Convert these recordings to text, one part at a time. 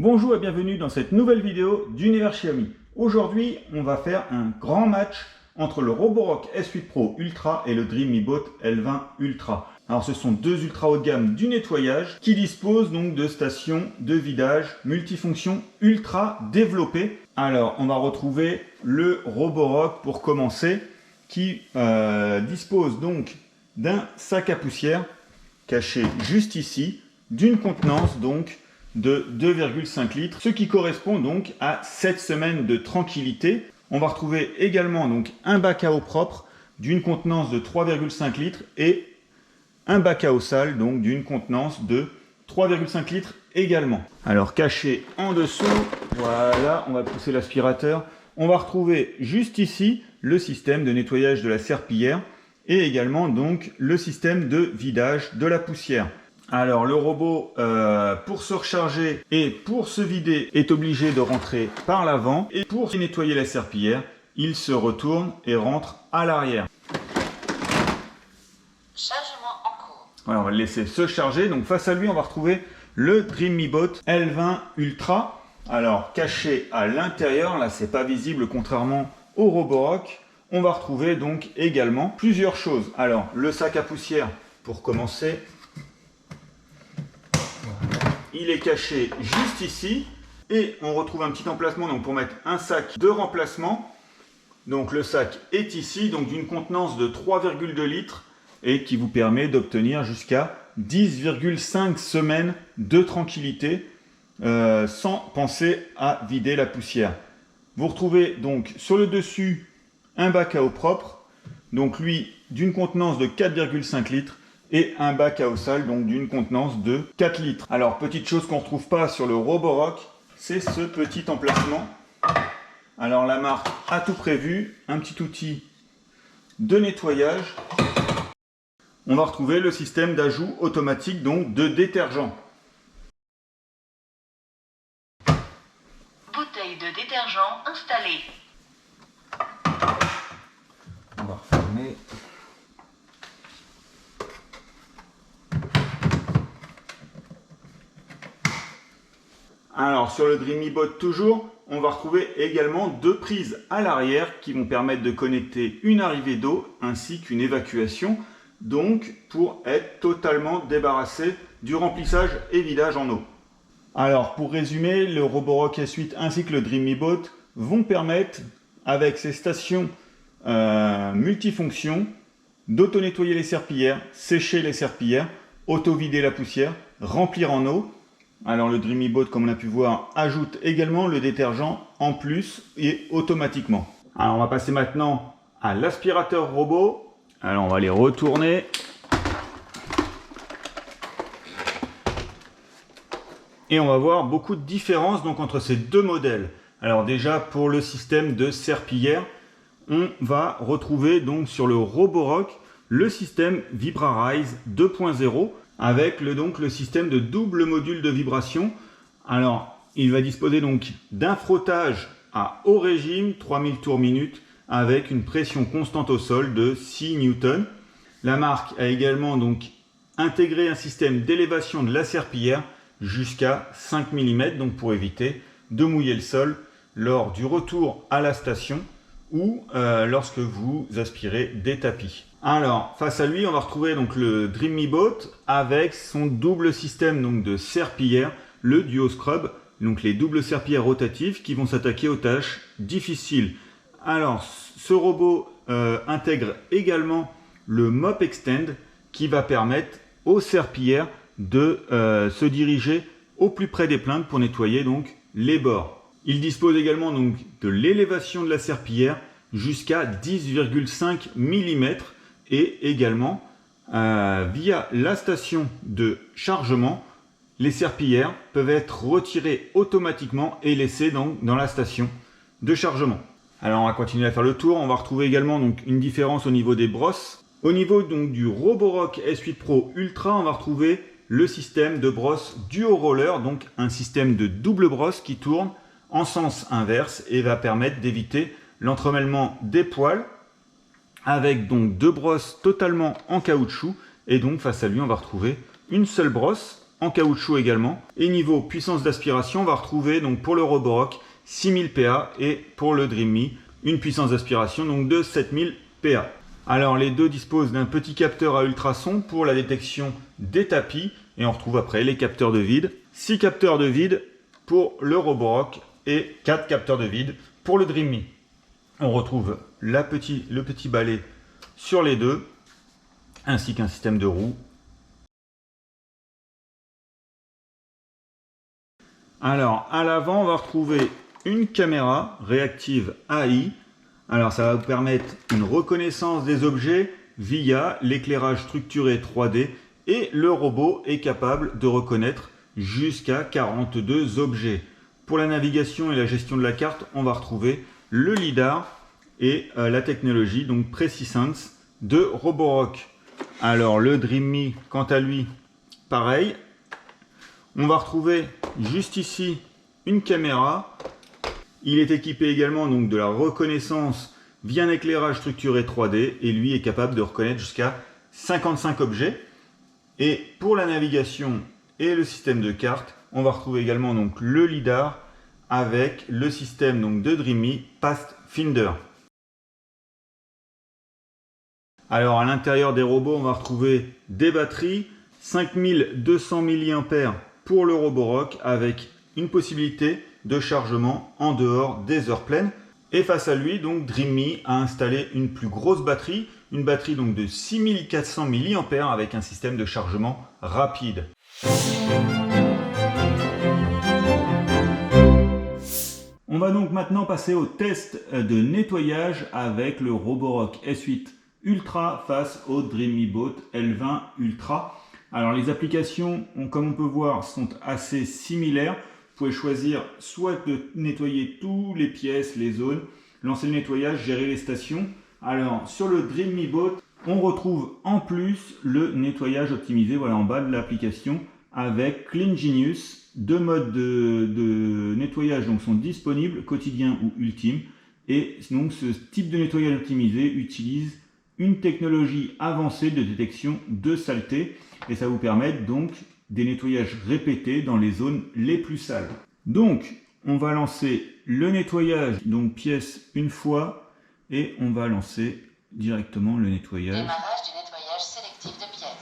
Bonjour et bienvenue dans cette nouvelle vidéo d'Univers Xiaomi. Aujourd'hui, on va faire un grand match entre le Roborock S8 Pro Ultra et le DreamMe Boat L20 Ultra. Alors ce sont deux ultra haut de gamme du nettoyage qui disposent donc de stations de vidage multifonction ultra développées. Alors on va retrouver le Roborock pour commencer qui dispose donc d'un sac à poussière caché juste ici, d'une contenance donc de 2,5 litres, ce qui correspond donc à 7 semaines de tranquillité. On va retrouver également donc un bac à eau propre d'une contenance de 3,5 litres et un bac à eau sale donc d'une contenance de 3,5 litres également. Alors caché en dessous, voilà, on va pousser l'aspirateur. On va retrouver juste ici le système de nettoyage de la serpillière et également donc le système de vidage de la poussière. Alors le robot, pour se recharger et pour se vider, est obligé de rentrer par l'avant. Et pour nettoyer la serpillière, il se retourne et rentre à l'arrière. Chargement en cours. Voilà, on va le laisser se charger. Donc face à lui, on va retrouver le DreamMe Boat L20 Ultra. Alors caché à l'intérieur, là c'est pas visible contrairement au Roborock. On va retrouver donc également plusieurs choses. Alors le sac à poussière pour commencer. Il est caché juste ici et on retrouve un petit emplacement donc pour mettre un sac de remplacement. Donc le sac est ici, donc d'une contenance de 3,2 litres et qui vous permet d'obtenir jusqu'à 10,5 semaines de tranquillité sans penser à vider la poussière. Vous retrouvez donc sur le dessus un bac à eau propre, donc lui d'une contenance de 4,5 litres. Et un bac à eau sale, donc d'une contenance de 4 litres. Alors, petite chose qu'on ne retrouve pas sur le Roborock, c'est ce petit emplacement. Alors, la marque a tout prévu, un petit outil de nettoyage. On va retrouver le système d'ajout automatique, donc de détergent. Bouteille de détergent installée. On va refermer. Alors sur le DreamMe Boat toujours, on va retrouver également deux prises à l'arrière qui vont permettre de connecter une arrivée d'eau ainsi qu'une évacuation, donc pour être totalement débarrassé du remplissage et vidage en eau. Alors pour résumer, le Roborock S8 ainsi que le DreamMe Boat vont permettre, avec ces stations multifonctions, d'auto-nettoyer les serpillières, sécher les serpillières, auto-vider la poussière, remplir en eau. Alors le DreamMe Boat, comme on a pu voir, ajoute également le détergent en plus et automatiquement. Alors on va passer maintenant à l'aspirateur robot. Alors on va les retourner. Et on va voir beaucoup de différences donc entre ces deux modèles. Alors déjà pour le système de serpillière, on va retrouver donc sur le Roborock le système VibraRise 2.0 avec le système de double module de vibration. Alors, il va disposer donc d'un frottage à haut régime, 3000 tours minute, avec une pression constante au sol de 6 Newton. La marque a également donc intégré un système d'élévation de la serpillière jusqu'à 5 mm, donc pour éviter de mouiller le sol lors du retour à la station ou lorsque vous aspirez des tapis. Alors, face à lui, on va retrouver donc le DreamMe Boat avec son double système donc de serpillière, le Duo Scrub, donc les doubles serpillières rotatives qui vont s'attaquer aux tâches difficiles. Alors, ce robot intègre également le Mop Extend qui va permettre aux serpillières de se diriger au plus près des plaintes pour nettoyer donc les bords. Il dispose également donc de l'élévation de la serpillière jusqu'à 10,5 mm et également via la station de chargement, les serpillières peuvent être retirées automatiquement et laissées dans la station de chargement. Alors on va continuer à faire le tour. On va retrouver également donc une différence au niveau des brosses. Au niveau donc du Roborock S8 Pro Ultra, on va retrouver le système de brosse Duo Roller, donc un système de double brosse qui tourne en sens inverse et va permettre d'éviter l'entremêlement des poils, avec donc deux brosses totalement en caoutchouc. Et donc face à lui, on va retrouver une seule brosse en caoutchouc également. Et niveau puissance d'aspiration, on va retrouver donc pour le Roborock 6000 PA et pour le Dream Me une puissance d'aspiration donc de 7000 PA. Alors les deux disposent d'un petit capteur à ultrasons pour la détection des tapis et on retrouve après les capteurs de vide. 6 capteurs de vide pour le Roborock et 4 capteurs de vide pour le Dream Me. On retrouve le petit balai sur les deux ainsi qu'un système de roues. Alors à l'avant on va retrouver une caméra réactive AI. Alors ça va vous permettre une reconnaissance des objets via l'éclairage structuré 3D et le robot est capable de reconnaître jusqu'à 42 objets. Pour la navigation et la gestion de la carte, on va retrouver le lidar et la technologie donc PreciSense de Roborock. Alors le Dream Me, quant à lui, pareil. On va retrouver juste ici une caméra. Il est équipé également donc de la reconnaissance via un éclairage structuré 3D et lui est capable de reconnaître jusqu'à 55 objets. Et pour la navigation et le système de carte, on va retrouver également donc le lidar avec le système donc de Dream Me Pathfinder. Alors à l'intérieur des robots, on va retrouver des batteries, 5200 mAh pour le Roborock avec une possibilité de chargement en dehors des heures pleines. Et face à lui, donc Dream Me a installé une plus grosse batterie, une batterie donc de 6400 mAh avec un système de chargement rapide. On va donc maintenant passer au test de nettoyage avec le Roborock S8 Ultra face au Dream Me Boat L20 Ultra. Alors les applications, comme on peut voir, sont assez similaires. Vous pouvez choisir soit de nettoyer toutes les pièces, les zones, lancer le nettoyage, gérer les stations. Alors sur le Dream Me Boat, on retrouve en plus le nettoyage optimisé, voilà en bas de l'application, avec Clean Genius. Deux modes de nettoyage donc, sont disponibles, quotidien ou ultime. Et donc ce type de nettoyage optimisé utilise une technologie avancée de détection de saleté et ça vous permet donc des nettoyages répétés dans les zones les plus sales. Donc on va lancer le nettoyage, donc pièce une fois, et on va lancer directement le nettoyage. Démarrage du nettoyage sélectif de pièces.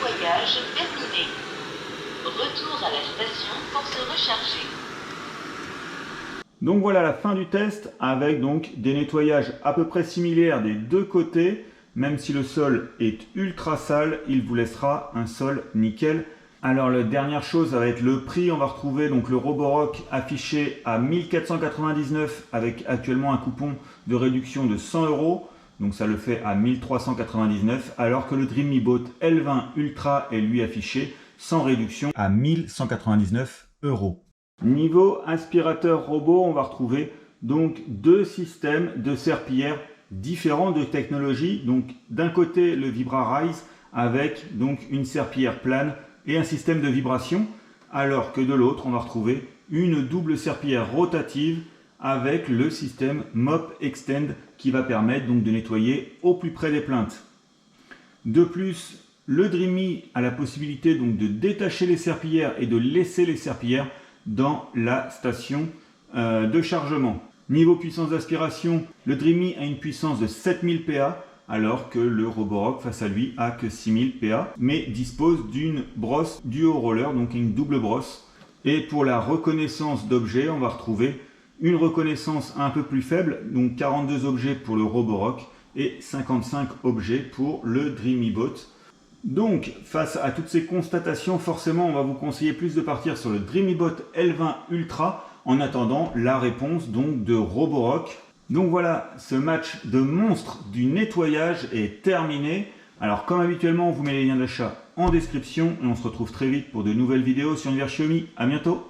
Nettoyage terminé. Retour à la station pour se recharger. Donc voilà la fin du test avec donc des nettoyages à peu près similaires des deux côtés Même si le sol est ultra sale, il vous laissera un sol nickel. Alors la dernière chose, ça va être le prix. On va retrouver donc le Roborock affiché à 1499 avec actuellement un coupon de réduction de 100 €. Donc ça le fait à 1399, alors que le DreamyBot L20 Ultra est lui affiché sans réduction à 1199 €. Niveau aspirateur robot, on va retrouver donc deux systèmes de serpillière différents de technologie. Donc d'un côté le VibraRise avec donc une serpillière plane et un système de vibration, alors que de l'autre on va retrouver une double serpillière rotative avec le système Mop Extend qui va permettre donc de nettoyer au plus près des plaintes. De plus, le Dreamy a la possibilité donc de détacher les serpillières et de laisser les serpillières dans la station de chargement. Niveau puissance d'aspiration, le Dreamy a une puissance de 7000 PA, alors que le Roborock face à lui a que 6000 PA, mais dispose d'une brosse duo roller, donc une double brosse. Et pour la reconnaissance d'objets, on va retrouver une reconnaissance un peu plus faible, donc 42 objets pour le Roborock et 55 objets pour le DreamyBot. Donc, face à toutes ces constatations, forcément, on va vous conseiller plus de partir sur le DreamyBot L20 Ultra en attendant la réponse donc de Roborock. Donc voilà, ce match de monstres du nettoyage est terminé. Alors comme habituellement, on vous met les liens d'achat en description et on se retrouve très vite pour de nouvelles vidéos sur Univers Xiaomi. À bientôt!